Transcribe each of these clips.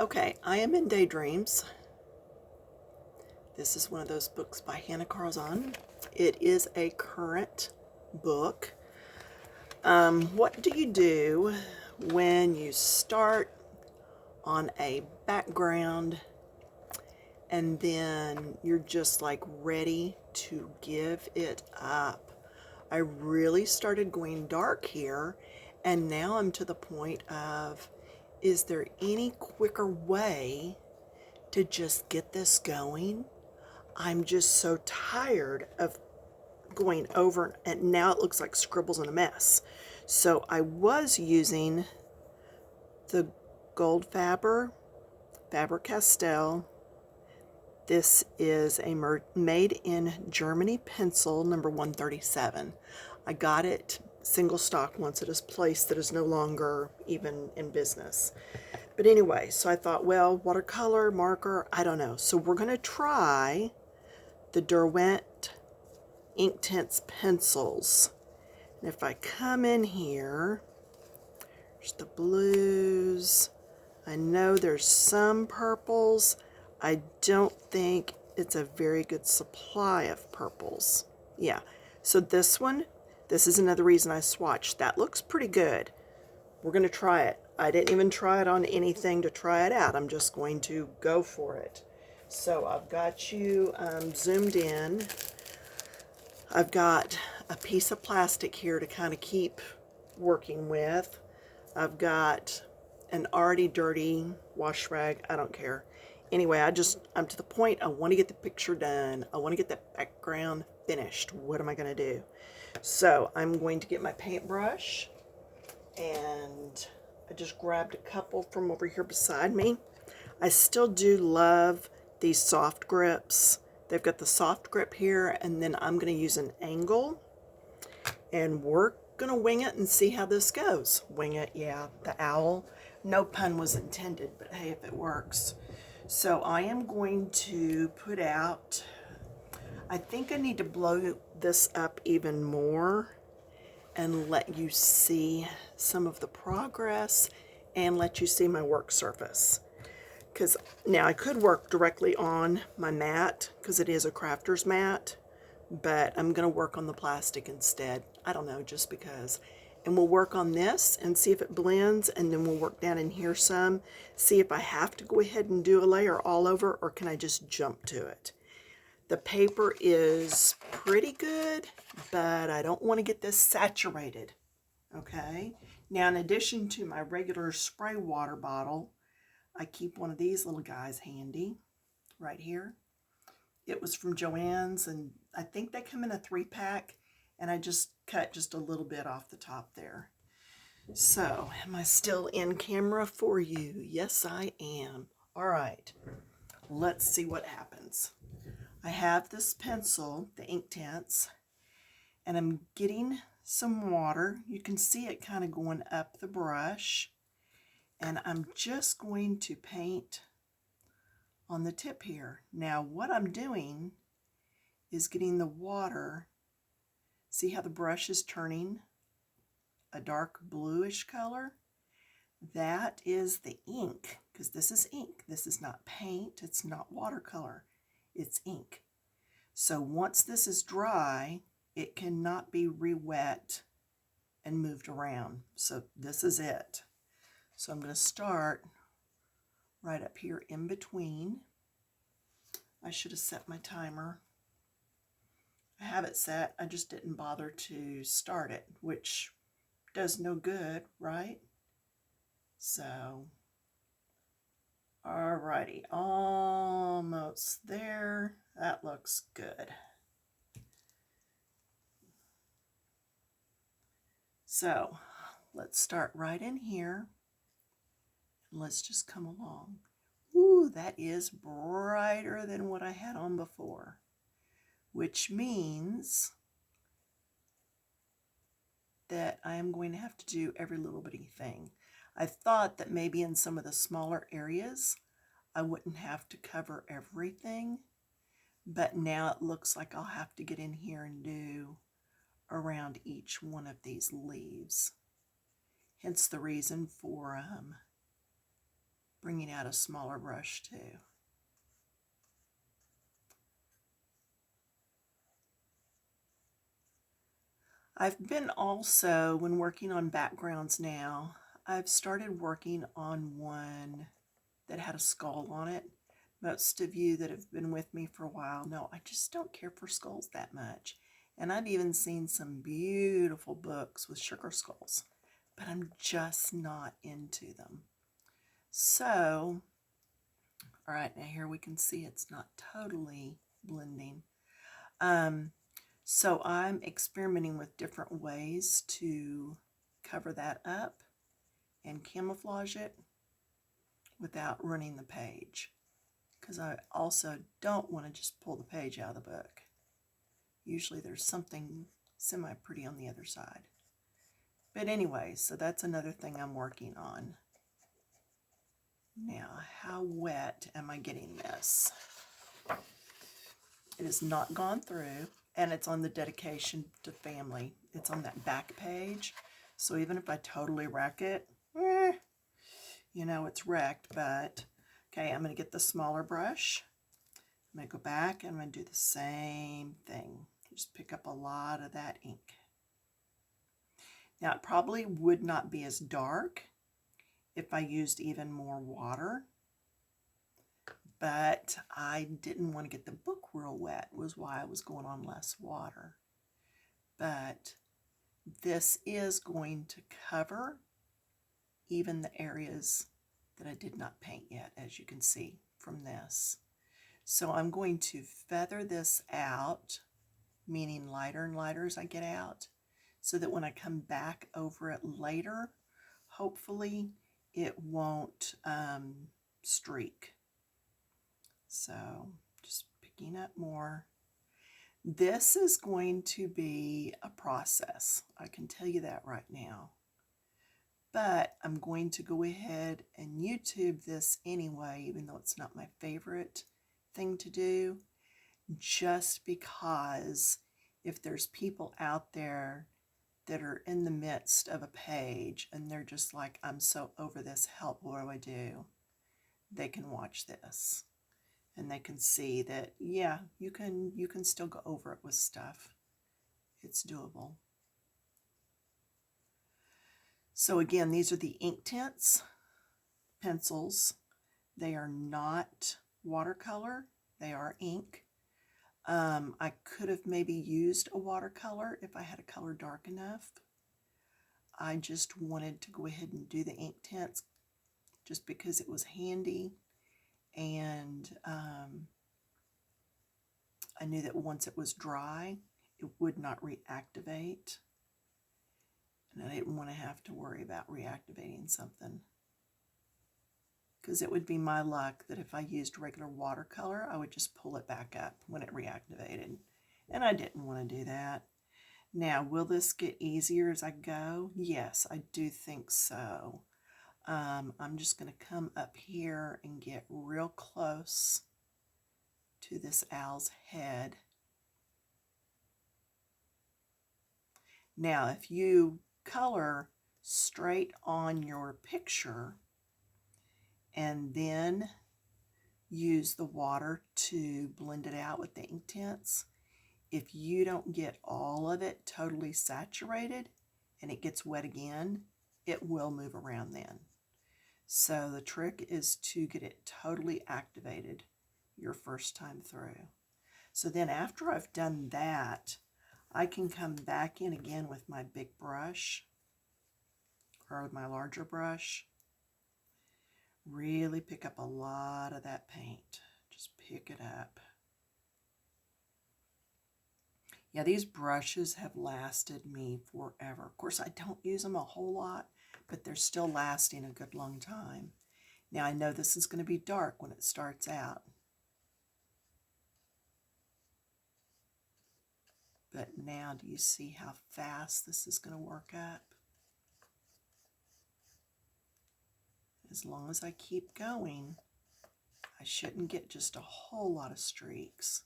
Okay, I am in Daydreams. This is one of those books by Hannah Carzon. It is a current book. What do you do when you start on a background and then you're just like ready to give it up? I really started going dark here, and now I'm to the point of, is there any quicker way to just get this going? I'm just so tired of going over, and now it looks like scribbles in a mess. So I was using the Gold Faber-Castell. This is a made in Germany pencil, number 137. I got it single stock once at a place that is no longer even in business. But anyway, so I thought, well, watercolor, marker, I don't know. So we're going to try the Derwent Inktense pencils. And if I come in here, there's the blues. I know there's some purples. I don't think it's a very good supply of purples. Yeah, so this one, this is another reason I swatched. That looks pretty good. We're going to try it. I didn't even try it on anything to try it out. I'm just going to go for it. So I've got you zoomed in. I've got a piece of plastic here to kind of keep working with. I've got an already dirty wash rag. I don't care. Anyway, I'm to the point. I want to get the picture done. I want to get that background finished. What am I going to do? So I'm going to get my paintbrush, and I just grabbed a couple from over here beside me. I still do love these soft grips. They've got the soft grip here, and then I'm going to use an angle, and we're going to wing it and see how this goes. Wing it, yeah, the owl. No pun was intended, but hey, if it works. So I am going to put out, I think I need to blow this up even more and let you see some of the progress and let you see my work surface. Because now I could work directly on my mat because it is a crafter's mat, but I'm going to work on the plastic instead. I don't know, just because. And we'll work on this and see if it blends, and then we'll work down in here some, see if I have to go ahead and do a layer all over, or can I just jump to it. The paper is pretty good, but I don't want to get this saturated. Okay, now in addition to my regular spray water bottle, I keep one of these little guys handy right here. It was from Joann's, and I think they come in a 3-pack, and I just cut just a little bit off the top there. So, am I still in camera for you? Yes, I am. All right, let's see what happens. I have this pencil, the Inktense, and I'm getting some water. You can see it kind of going up the brush, and I'm just going to paint on the tip here. Now what I'm doing is getting the water. See how the brush is turning a dark bluish color? That is the ink, because this is ink. This is not paint, it's not watercolor, it's ink. So once this is dry, it cannot be re-wet and moved around. So this is it. So I'm going to start right up here in between. I should have set my timer. I have it set, I just didn't bother to start it, which does no good, right? So, alrighty, almost there. That looks good. So, let's start right in here. Let's just come along. Ooh, that is brighter than what I had on before, which means that I am going to have to do every little bitty thing. I thought that maybe in some of the smaller areas I wouldn't have to cover everything, but now it looks like I'll have to get in here and do around each one of these leaves. Hence the reason for bringing out a smaller brush too. I've been also, when working on backgrounds now, I've started working on one that had a skull on it. Most of you that have been with me for a while know I just don't care for skulls that much. And I've even seen some beautiful books with sugar skulls, but I'm just not into them. So, all right, now here we can see it's not totally blending. So I'm experimenting with different ways to cover that up and camouflage it without running the page, because I also don't want to just pull the page out of the book. Usually there's something semi-pretty on the other side. But anyway, so that's another thing I'm working on. Now, how wet am I getting this? It has not gone through, and it's on the dedication to family. It's on that back page. So even if I totally wreck it, you know, it's wrecked, but okay, I'm going to get the smaller brush. I'm going to go back and I'm going to do the same thing. Just pick up a lot of that ink. Now, it probably would not be as dark if I used even more water, but I didn't want to get the book real wet, was why I was going on less water. But this is going to cover even the areas that I did not paint yet, as you can see from this. So I'm going to feather this out, meaning lighter and lighter as I get out, so that when I come back over it later, hopefully it won't streak. So just picking up more. This is going to be a process. I can tell you that right now. But I'm going to go ahead and YouTube this anyway, even though it's not my favorite thing to do, just because if there's people out there that are in the midst of a page and they're just like, I'm so over this, help, what do I do? They can watch this and they can see that, yeah, you can still go over it with stuff. It's doable. So again, these are the Inktense pencils. They are not watercolor, they are ink. I could have maybe used a watercolor if I had a color dark enough. I just wanted to go ahead and do the Inktense just because it was handy, and I knew that once it was dry, it would not reactivate. And I didn't want to have to worry about reactivating something, because it would be my luck that if I used regular watercolor, I would just pull it back up when it reactivated. And I didn't want to do that. Now, will this get easier as I go? Yes, I do think so. I'm just going to come up here and get real close to this owl's head. Now, if you color straight on your picture and then use the water to blend it out with the Inktense, if you don't get all of it totally saturated and it gets wet again, it will move around then. So the trick is to get it totally activated your first time through. So then after I've done that, I can come back in again with my big brush or my larger brush. Really pick up a lot of that paint. Just pick it up. Yeah, these brushes have lasted me forever. Of course, I don't use them a whole lot, but they're still lasting a good long time. Now, I know this is going to be dark when it starts out. But now, do you see how fast this is going to work up? As long as I keep going, I shouldn't get just a whole lot of streaks.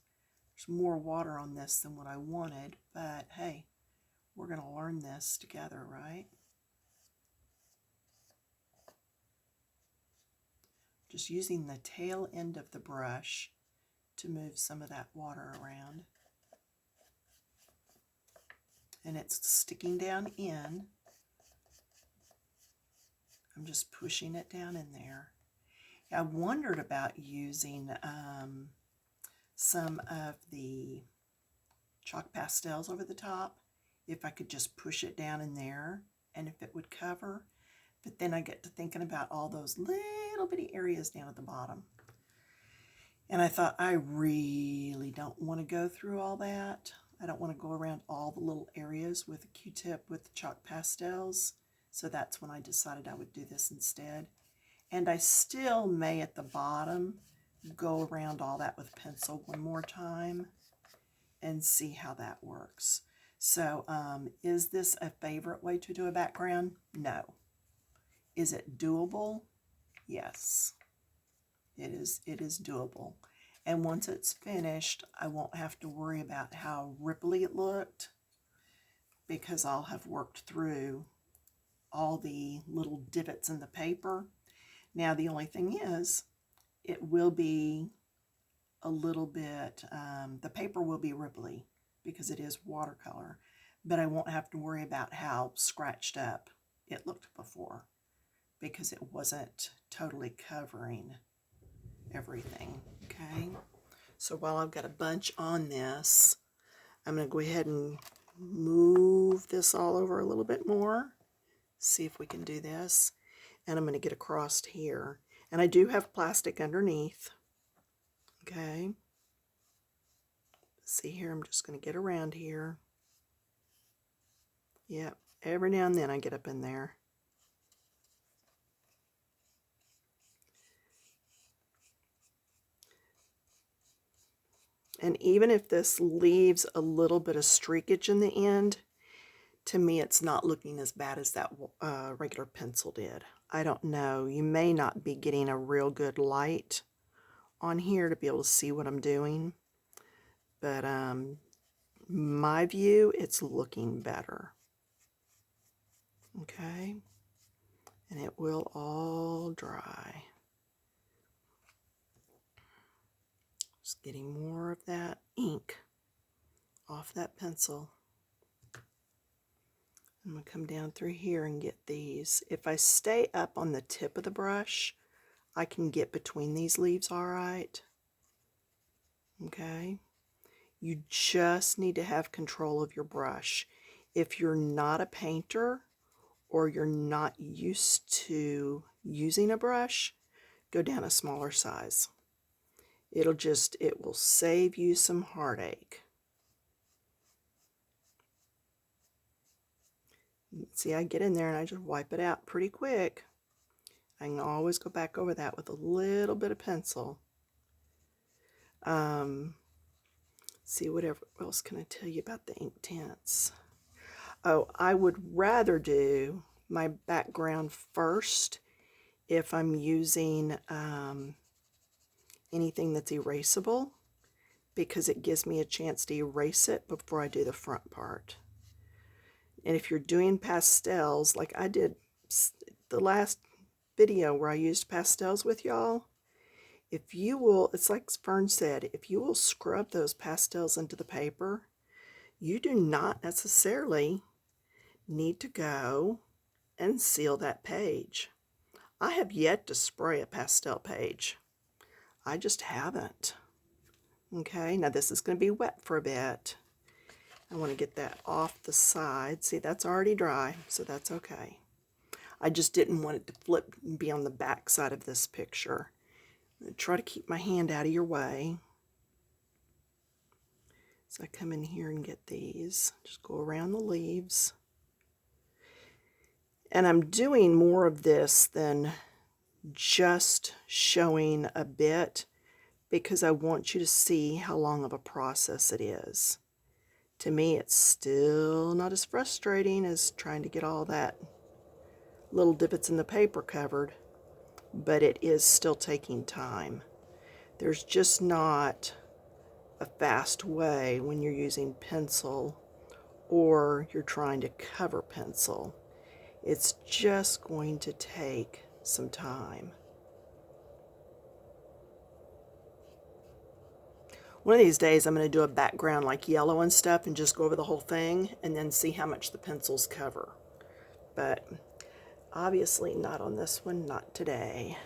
There's more water on this than what I wanted, but hey, we're going to learn this together, right? Just using the tail end of the brush to move some of that water around. And it's sticking down in. I'm just pushing it down in there. I wondered about using some of the chalk pastels over the top, if I could just push it down in there and if it would cover. But then I get to thinking about all those little bitty areas down at the bottom. And I thought, I really don't want to go through all that. I don't want to go around all the little areas with a Q-tip with the chalk pastels. So that's when I decided I would do this instead. And I still may at the bottom go around all that with pencil one more time and see how that works. So is this a favorite way to do a background? No. Is it doable? Yes. It is doable. And once it's finished, I won't have to worry about how ripply it looked because I'll have worked through all the little divots in the paper. Now the only thing is, it will be a little bit, the paper will be ripply because it is watercolor, but I won't have to worry about how scratched up it looked before because it wasn't totally covering everything. Okay, so while I've got a bunch on this, I'm going to go ahead and move this all over a little bit more, see if we can do this, and I'm going to get across here, and I do have plastic underneath. Okay, see here, I'm just going to get around here. Yep, every now and then I get up in there. And even if this leaves a little bit of streakage in the end, to me it's not looking as bad as that regular pencil did. I don't know, you may not be getting a real good light on here to be able to see what I'm doing, but my view, it's looking better. Okay, and it will all dry. Just getting more of that ink off that pencil. I'm going to come down through here and get these. If I stay up on the tip of the brush, I can get between these leaves all right. Okay, you just need to have control of your brush. If you're not a painter or you're not used to using a brush, go down a smaller size. It will save you some heartache. See, I get in there and I just wipe it out pretty quick. I can always go back over that with a little bit of pencil. See, whatever else can I tell you about the Inktense? Oh, I would rather do my background first if I'm using anything that's erasable, because it gives me a chance to erase it before I do the front part. And if you're doing pastels, like I did the last video where I used pastels with y'all, if you will, it's like Fern said, if you will scrub those pastels into the paper, you do not necessarily need to go and seal that page. I have yet to spray a pastel page. I just haven't. Okay, now this is going to be wet for a bit. I want to get that off the side. See, that's already dry, so that's okay. I just didn't want it to flip and be on the back side of this picture. I'm going to try to keep my hand out of your way. So I come in here and get these. Just go around the leaves. And I'm doing more of this than just showing a bit because I want you to see how long of a process it is. To me, it's still not as frustrating as trying to get all that little divots in the paper covered, but it is still taking time. There's just not a fast way when you're using pencil or you're trying to cover pencil. It's just going to take some time. One of these days I'm going to do a background like yellow and stuff and just go over the whole thing and then see how much the pencils cover. But obviously not on this one, not today.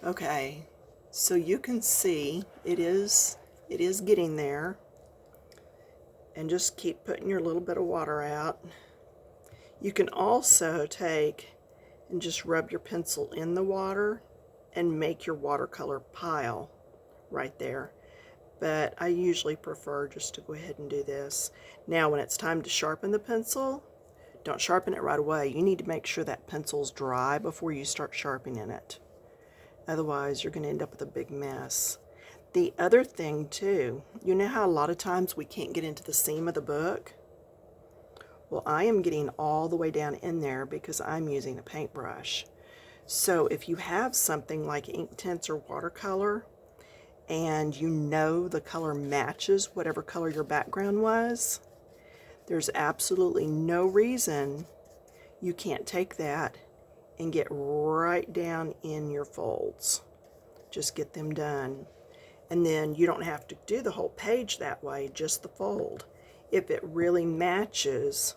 Okay, so you can see it is getting there. And just keep putting your little bit of water out. You can also take and just rub your pencil in the water and make your watercolor pile right there. But I usually prefer just to go ahead and do this. Now when it's time to sharpen the pencil, don't sharpen it right away. You need to make sure that pencil's dry before you start sharpening it. Otherwise you're going to end up with a big mess. The other thing too, you know how a lot of times we can't get into the seam of the book? Well, I am getting all the way down in there because I'm using a paintbrush. So if you have something like Inktense or watercolor and you know the color matches whatever color your background was, there's absolutely no reason you can't take that and get right down in your folds. Just get them done. And then you don't have to do the whole page that way, just the fold. If it really matches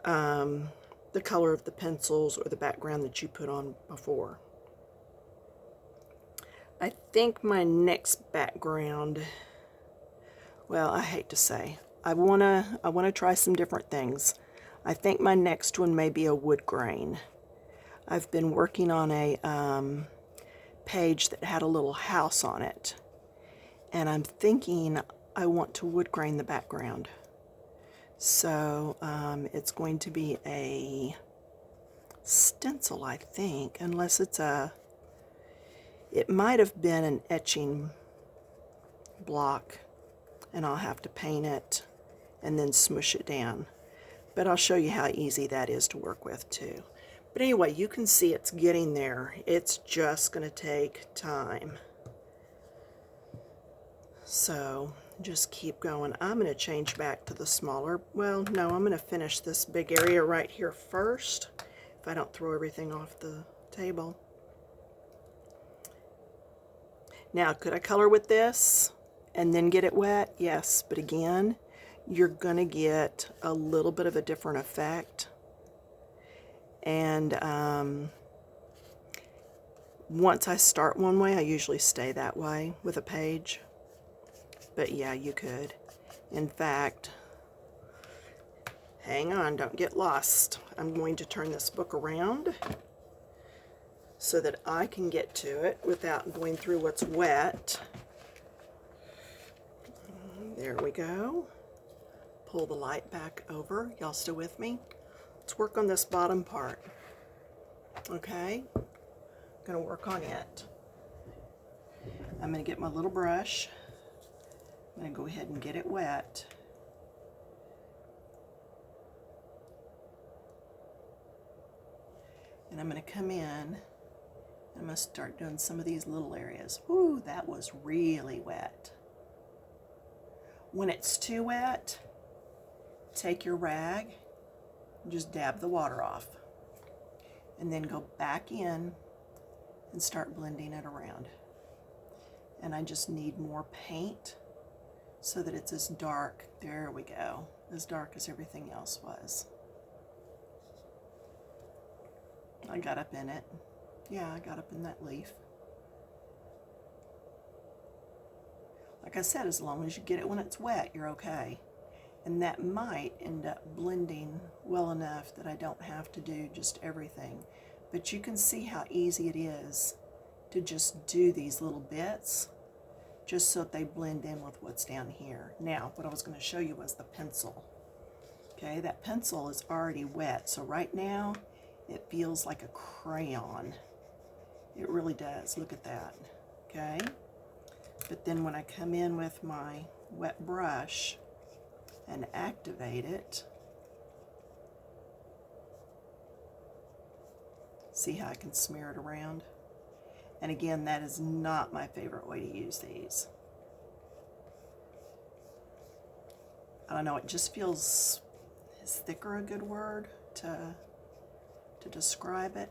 the color of the pencils or the background that you put on before. I think my next background, well, I hate to say, I wanna try some different things. I think my next one may be a wood grain. I've been working on a page that had a little house on it. And I'm thinking I want to wood grain the background. So it's going to be a stencil, I think, unless it's it might have been an etching block, and I'll have to paint it and then smush it down. But I'll show you how easy that is to work with too. But anyway, you can see it's getting there. It's just going to take time. So just keep going. I'm going to change back to the smaller, well, no, I'm going to finish this big area right here first, if I don't throw everything off the table. Now, could I color with this and then get it wet? Yes, but again, you're going to get a little bit of a different effect. And once I start one way, I usually stay that way with a page. But yeah, you could. In fact, hang on, don't get lost. I'm going to turn this book around so that I can get to it without going through what's wet. There we go. Pull the light back over. Y'all still with me? Let's work on this bottom part. Okay? I'm going to work on it. I'm going to get my little brush. I'm going to go ahead and get it wet. And I'm going to come in and I'm going to start doing some of these little areas. Ooh, that was really wet. When it's too wet, take your rag and just dab the water off. And then go back in and start blending it around. And I just need more paint so that it's as dark, there we go, as dark as everything else was. I got up in it. Yeah, I got up in that leaf. Like I said, as long as you get it when it's wet, you're okay. And that might end up blending well enough that I don't have to do just everything. But you can see how easy it is to just do these little bits just so that they blend in with what's down here. Now, what I was going to show you was the pencil. Okay, that pencil is already wet, so right now it feels like a crayon. It really does. Look at that. Okay, but then when I come in with my wet brush and activate it, see how I can smear it around? And again, that is not my favorite way to use these. I don't know, it just feels, is thicker a good word to describe it?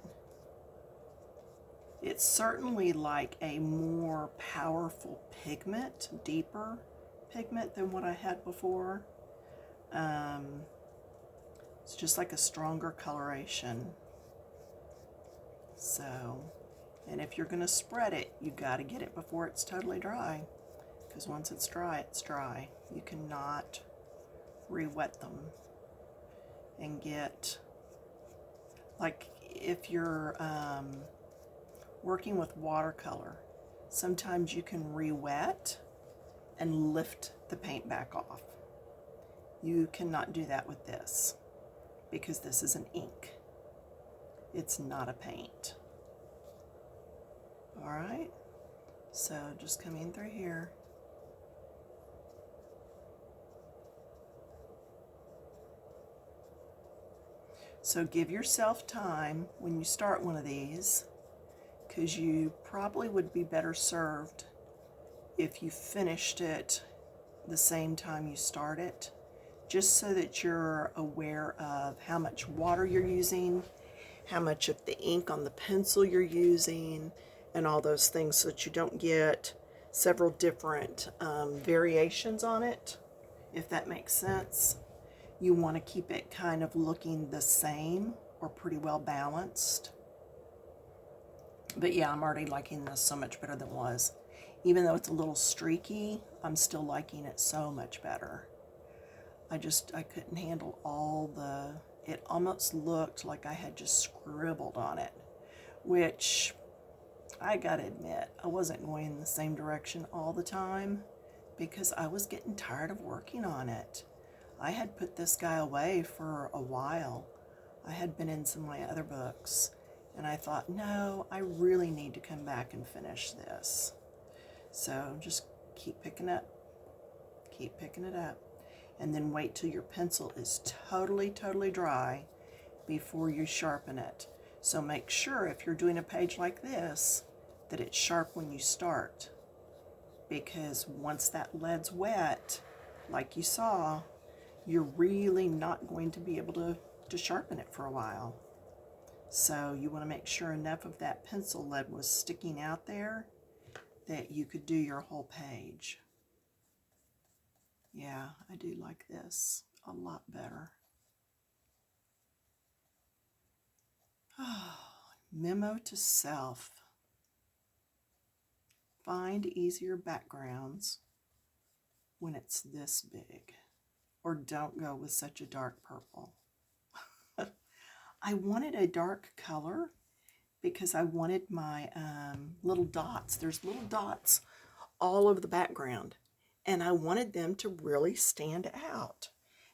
It's certainly like a more powerful pigment, deeper pigment than what I had before. It's just like a stronger coloration. So, and if you're going to spread it, you got to get it before it's totally dry. Because once it's dry, it's dry. You cannot re-wet them and get, like if you're working with watercolor, sometimes you can re-wet and lift the paint back off. You cannot do that with this because this is an ink. It's not a paint. All right, so just come in through here. So give yourself time when you start one of these, because you probably would be better served if you finished it the same time you start it, just so that you're aware of how much water you're using, how much of the ink on the pencil you're using, and all those things, so that you don't get several different variations on it, if that makes sense. You want to keep it kind of looking the same or pretty well balanced. But yeah, I'm already liking this so much better than it was. Even though it's a little streaky, I'm still liking it so much better. I couldn't handle all the, it almost looked like I had just scribbled on it, which I gotta admit, I wasn't going in the same direction all the time because I was getting tired of working on it. I had put this guy away for a while. I had been in some of my other books, and I thought, no, I really need to come back and finish this. So just keep picking it up, and then wait till your pencil is totally dry before you sharpen it. So make sure if you're doing a page like this that it's sharp when you start, because once that lead's wet, like you saw, you're really not going to be able to sharpen it for a while. So you want to make sure enough of that pencil lead was sticking out there that you could do your whole page. Yeah, I do like this a lot better. Oh, memo to self. Find easier backgrounds when it's this big, or don't go with such a dark purple. I wanted a dark color because I wanted my little dots. There's little dots all over the background, and I wanted them to really stand out.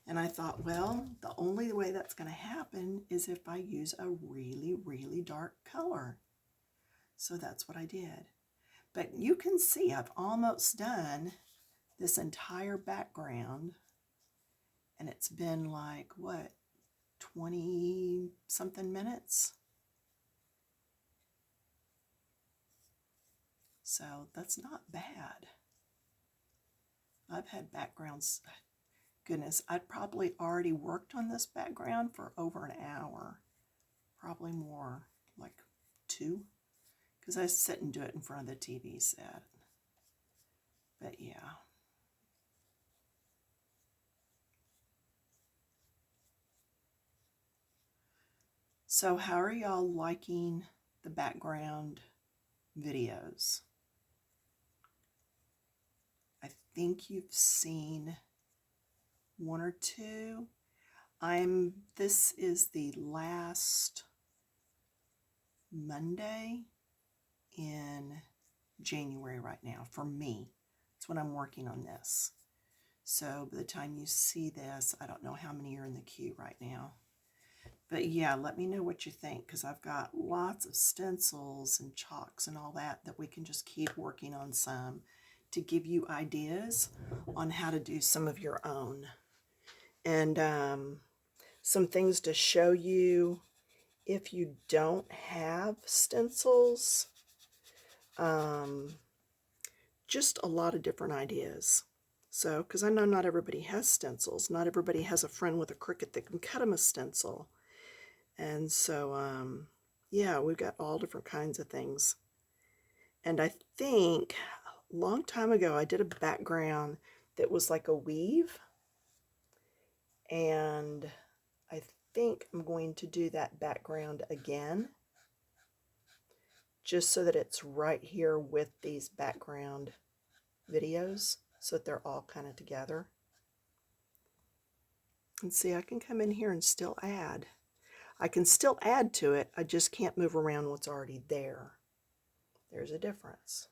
And I thought, well, the only way that's going to happen is if I use a really dark color. So that's what I did. But you can see I've almost done this entire background, and it's been like, what, 20 something minutes? So that's not bad. I've had backgrounds, goodness, I'd probably already worked on this background for over an hour, probably more, like 2, because I sit and do it in front of the TV set. But yeah. So how are y'all liking the background videos? I think you've seen 1 or 2. This is the last Monday in January right now for me. That's when I'm working on this. So by the time you see this, I don't know how many are in the queue right now. But yeah, let me know what you think, because I've got lots of stencils and chalks and all that we can just keep working on some to give you ideas on how to do some of your own. And some things to show you if you don't have stencils. Just a lot of different ideas. So, because I know not everybody has stencils. Not everybody has a friend with a Cricut that can cut them a stencil. And so, yeah, we've got all different kinds of things. And I think a long time ago I did a background that was like a weave, and I think I'm going to do that background again, just so that it's right here with these background videos, so that they're all kind of together. And see, I can come in here and still add. I can still add to it, I just can't move around what's already there. There's a difference.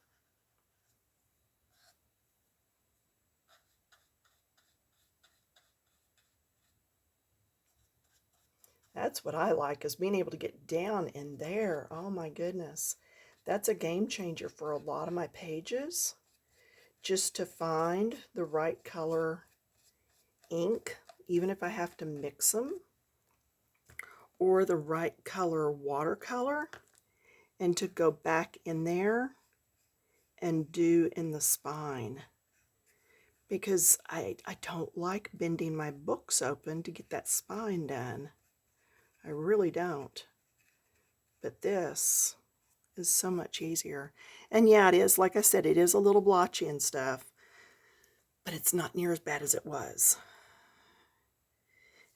That's what I like, is being able to get down in there. Oh my goodness. That's a game changer for a lot of my pages. Just to find the right color ink, even if I have to mix them, or the right color watercolor, and to go back in there and do in the spine. Because I don't like bending my books open to get that spine done. I really don't. But this is so much easier. And yeah, it is, like I said, it is a little blotchy and stuff, but it's not near as bad as it was.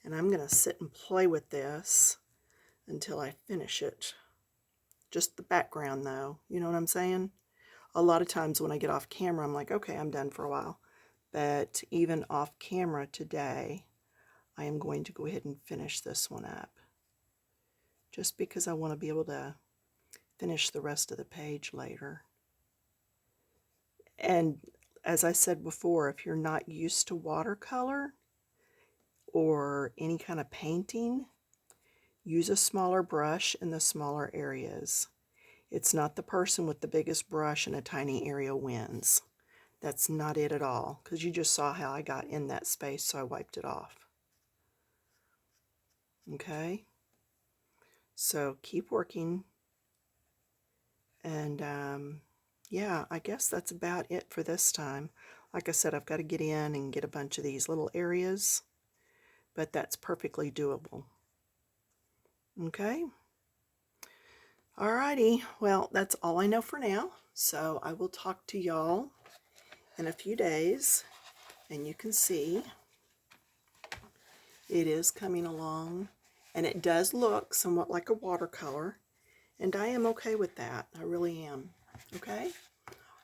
And I'm going to sit and play with this until I finish it. Just the background though, you know what I'm saying? A lot of times when I get off camera, I'm like, okay, I'm done for a while. But even off camera today, I am going to go ahead and finish this one up. Just because I want to be able to finish the rest of the page later. And as I said before, if you're not used to watercolor or any kind of painting, use a smaller brush in the smaller areas. It's not the person with the biggest brush in a tiny area wins. That's not it at all, because you just saw how I got in that space, so I wiped it off. Okay? So keep working. And yeah, I guess that's about it for this time. Like I said, I've got to get in and get a bunch of these little areas, but that's perfectly doable. Okay? Alrighty, well, that's all I know for now. So I will talk to y'all in a few days, and you can see it is coming along, and it does look somewhat like a watercolor, and I am okay with that. I really am. Okay?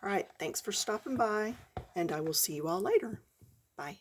All right, thanks for stopping by, and I will see you all later. Bye.